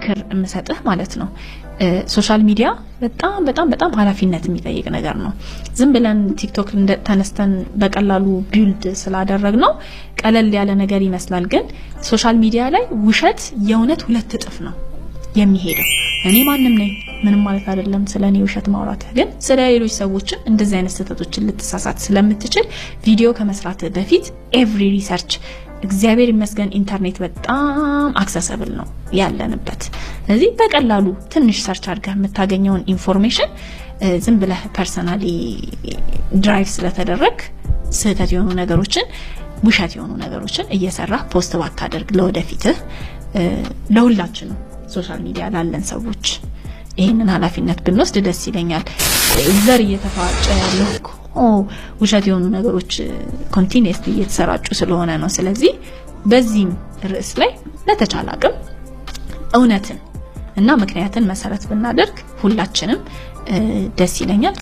ምክር የምሰጥህ ማለት ነው ሶሻል ሚዲያ በጣም በጣም በጣም ኃላፊነት የሚጠይቅ ነገር ነው። ዝም ብለን ቲክቶክ ተነስተን በቀላሉ ቢልድ ስላደረግነው ቀለል ያለ ነገር ይመስላል፣ ግን ሶሻል ሚዲያ ላይ ውሸት የእውነት 2 እጥፍ ነው የሚሄደው። እኔ ማንም ነኝ ምንም ማለት አይደለም ስለኔ ውሸት ማውራት፣ ግን ስለ ሌሎች ሰዎች እንደዚህ አይነት ስህተቶችን ልትሳሳት ስለምትችል ቪዲዮ ከመስራት በፊት ኤቭሪ ሪሰርች እግዚአብሔር ይመስገን ኢንተርኔት በጣም አክሰሰብል ነው ያለንበት። ስለዚህ በቀላሉ ትንሽ ሰርች አድርገህ የምታገኘውን ኢንፎርሜሽን ዝም ብለህ ፐርሰናሊ ድራይቭ ስለተደረግ ስህተት የሆኑ ነገሮችን ውሸት የሆኑ ነገሮችን እየሰራህ ፖስት ባታደርግ ለወደፊትህ ለሁላችንም ሶሻል ሚዲያ ላለን ሰዎች ይሄንን ኃላፊነት ብንወስድ ደስ ይለኛል። ዘር እየተፋጨ ያለው ውሸት የሆኑ ነገሮች ኮንቲኒየስሊ እየተሰራጩ ስለሆነ ነው። ስለዚህ በዚህም ርዕስ ላይ ለተቻለ አቅም እውነትን እና ምክንያትን መሰረት ብናደርግ ሁላችንም ደስ ይለኛል።